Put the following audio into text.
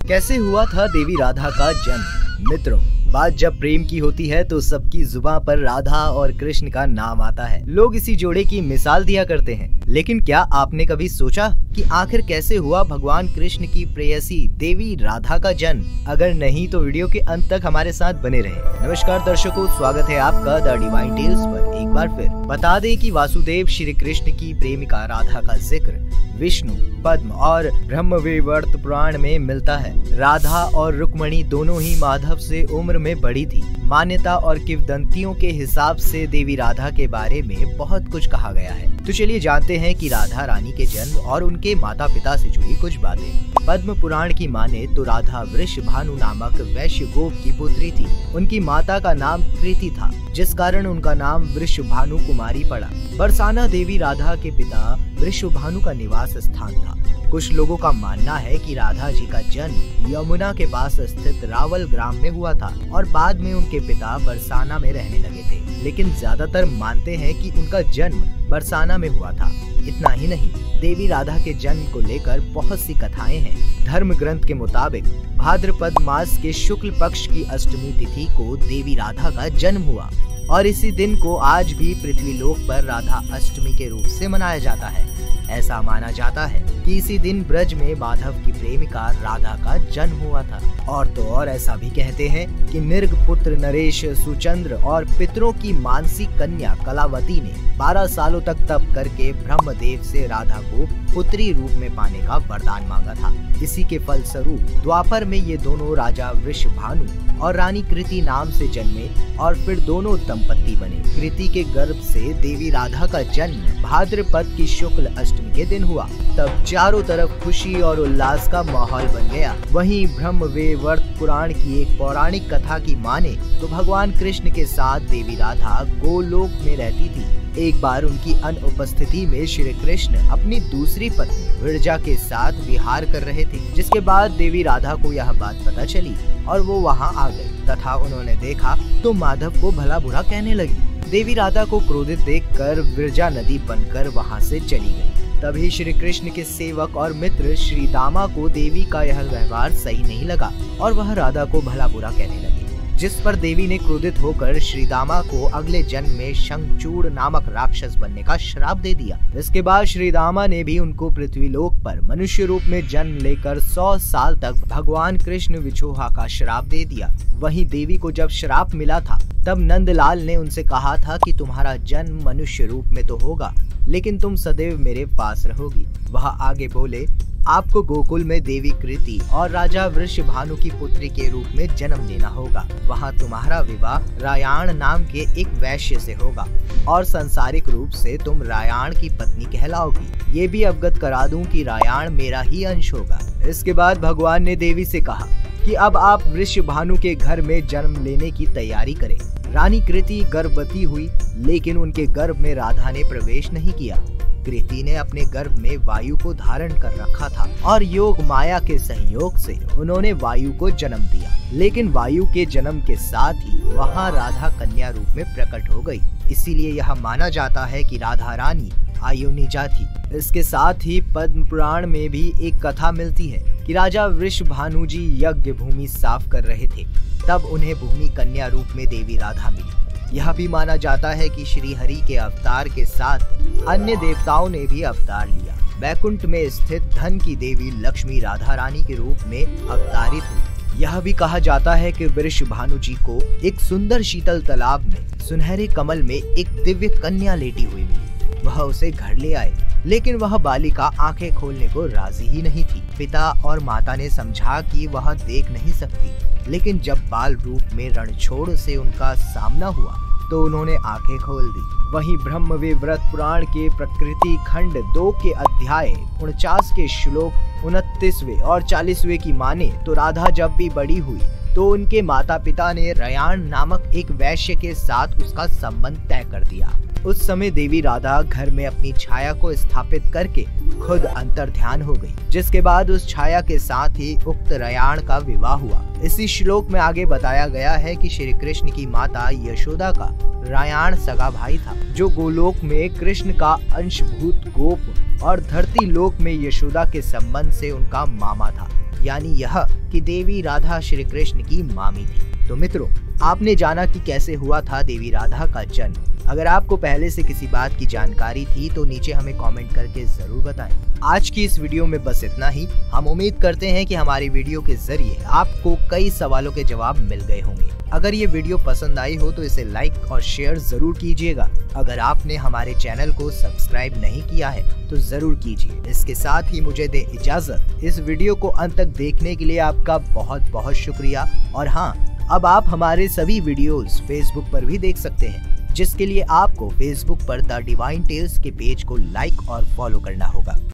कैसे हुआ था देवी राधा का जन्म? मित्रों, बात जब प्रेम की होती है तो सबकी जुबान पर राधा और कृष्ण का नाम आता है। लोग इसी जोड़े की मिसाल दिया करते हैं। लेकिन क्या आपने कभी सोचा कि आखिर कैसे हुआ भगवान कृष्ण की प्रेयसी देवी राधा का जन्म? अगर नहीं तो वीडियो के अंत तक हमारे साथ बने रहें। नमस्कार दर्शकों, स्वागत है आपका द डिवाइन टेल्स पर एक बार फिर। बता दें कि वासुदेव श्री कृष्ण की प्रेमिका राधा का जिक्र विष्णु, पद्म और ब्रह्मवैवर्त पुराण में मिलता है। राधा और रुक्मणी दोनों ही माधव से उम्र में बड़ी थी। मान्यता और किंवदंतियों के हिसाब से देवी राधा के बारे में बहुत कुछ कहा गया है। तो चलिए जानते हैं कि राधा रानी के जन्म और उनके माता पिता से जुड़ी कुछ बातें। पद्म पुराण की माने तो राधा वृषभानु नामक वैश्य गोप की पुत्री थी। उनकी माता का नाम कृति था, जिस कारण उनका नाम वृषभानु कुमारी पड़ा। बरसाना देवी राधा के पिता वृषभानु का निवास स्थान था। कुछ लोगों का मानना है कि राधा जी का जन्म यमुना के पास स्थित रावल ग्राम में हुआ था और बाद में उनके पिता बरसाना में रहने लगे थे। लेकिन ज्यादातर मानते हैं कि उनका जन्म बरसाना में हुआ था। इतना ही नहीं, देवी राधा के जन्म को लेकर बहुत सी कथाएं हैं। धर्म ग्रंथ के मुताबिक भाद्रपद मास के शुक्ल पक्ष की अष्टमी तिथि को देवी राधा का जन्म हुआ और इसी दिन को आज भी पृथ्वीलोक पर राधा अष्टमी के रूप से मनाया जाता है। ऐसा माना जाता है कि इसी दिन ब्रज में माधव की प्रेमिका राधा का जन्म हुआ था। और तो और ऐसा भी कहते हैं कि निर्ग पुत्र नरेश सुचंद्र और पितरों की मानसी कन्या कलावती ने 12 सालों तक तप करके ब्रह्मदेव से राधा को पुत्री रूप में पाने का वरदान मांगा था। इसी के फलस्वरूप द्वापर में ये दोनों राजा वृषभानु और रानी कृति नाम से जन्मे और फिर दोनों दंपत्ति बने। कृति के गर्भ से देवी राधा का जन्म भाद्रपद की शुक्ल अष्टमी के दिन हुआ। तब चारों तरफ खुशी और उल्लास का माहौल बन गया। वहीं ब्रह्मवैवर्त पुराण की एक पौराणिक कथा की माने तो भगवान कृष्ण के साथ देवी राधा गोलोक में रहती थी। एक बार उनकी अनुपस्थिति में श्री कृष्ण अपनी दूसरी पत्नी विरजा के साथ विहार कर रहे थे, जिसके बाद देवी राधा को यह बात पता चली और वो वहां आ गई तथा उन्होंने देखा तो माधव को भला बुरा कहने लगी। देवी राधा को क्रोधित देखकर विरजा नदी बनकर वहां से चली गई। तभी श्री कृष्ण के सेवक और मित्र श्री दामा को देवी का यह व्यवहार सही नहीं लगा और वह राधा को भला बुरा कहने लगे, जिस पर देवी ने क्रोधित होकर श्री दामा को अगले जन्म में शंखचूड़ नामक राक्षस बनने का श्राप दे दिया। इसके बाद श्री दामा ने भी उनको पृथ्वीलोक पर मनुष्य रूप में जन्म लेकर 100 साल तक भगवान कृष्ण विछोहा का श्राप दे दिया। वहीं देवी को जब श्राप मिला था तब नंदलाल ने उनसे कहा था कि तुम्हारा जन्म मनुष्य रूप में तो होगा, लेकिन तुम सदैव मेरे पास रहोगी। वह आगे बोले, आपको गोकुल में देवी कृति और राजा वृषभानु की पुत्री के रूप में जन्म लेना होगा। वहाँ तुम्हारा विवाह रायाण नाम के एक वैश्य से होगा और सांसारिक रूप से तुम रायाण की पत्नी कहलाओगी। ये भी अवगत करा दूं कि रायाण मेरा ही अंश होगा। इसके बाद भगवान ने देवी से कहा कि अब आप वृषभानु के घर में जन्म लेने की तैयारी करें। रानी कृति गर्भवती हुई, लेकिन उनके गर्भ में राधा ने प्रवेश नहीं किया। कृति ने अपने गर्भ में वायु को धारण कर रखा था और योग माया के सहयोग से उन्होंने वायु को जन्म दिया। लेकिन वायु के जन्म के साथ ही वहाँ राधा कन्या रूप में प्रकट हो गई। इसीलिए यह माना जाता है कि राधा रानी आयोनिजा थी। इसके साथ ही पद्म पुराण में भी एक कथा मिलती है कि राजा वृषभानु जी यज्ञ भूमि साफ कर रहे थे, तब उन्हें भूमि कन्या रूप में देवी राधा मिली। यह भी माना जाता है कि श्री हरि के अवतार के साथ अन्य देवताओं ने भी अवतार लिया। वैकुंठ में स्थित धन की देवी लक्ष्मी राधा रानी के रूप में अवतारित हुई। यह भी कहा जाता है कि वृषभानु जी को एक सुंदर शीतल तालाब में सुनहरे कमल में एक दिव्य कन्या लेटी हुई मिली। वह उसे घर ले आए, लेकिन वह बालिका आंखें खोलने को राजी ही नहीं थी। पिता और माता ने समझा कि वह देख नहीं सकती, लेकिन जब बाल रूप में रणछोड़ से उनका सामना हुआ तो उन्होंने आंखें खोल दी। वहीं ब्रह्मवैवर्त पुराण के प्रकृति खंड 2 के अध्याय 49 के श्लोक 29वें और 40वें की माने तो राधा जब भी बड़ी हुई तो उनके माता पिता ने रायाण नामक एक वैश्य के साथ उसका संबंध तय कर दिया। उस समय देवी राधा घर में अपनी छाया को स्थापित करके खुद अंतर्ध्यान हो गई, जिसके बाद उस छाया के साथ ही उक्त रायाण का विवाह हुआ। इसी श्लोक में आगे बताया गया है कि श्री कृष्ण की माता यशोदा का रायाण सगा भाई था, जो गोलोक में कृष्ण का अंशभूत गोप और धरती लोक में यशोदा के संबंध से उनका मामा था। यानी यह कि देवी राधा श्री कृष्ण की मामी थी। तो मित्रों, आपने जाना कि कैसे हुआ था देवी राधा का जन्म। अगर आपको पहले से किसी बात की जानकारी थी तो नीचे हमें कमेंट करके जरूर बताएं। आज की इस वीडियो में बस इतना ही। हम उम्मीद करते हैं कि हमारी वीडियो के जरिए आपको कई सवालों के जवाब मिल गए होंगे। अगर ये वीडियो पसंद आई हो तो इसे लाइक और शेयर जरूर कीजिएगा। अगर आपने हमारे चैनल को सब्सक्राइब नहीं किया है तो जरूर कीजिए। इसके साथ ही मुझे दे इजाजत। इस वीडियो को अंत तक देखने के लिए आपका बहुत बहुत शुक्रिया। और हाँ, अब आप हमारे सभी वीडियोस फेसबुक पर भी देख सकते हैं, जिसके लिए आपको फेसबुक पर द डिवाइन टेल्स के पेज को लाइक और फॉलो करना होगा।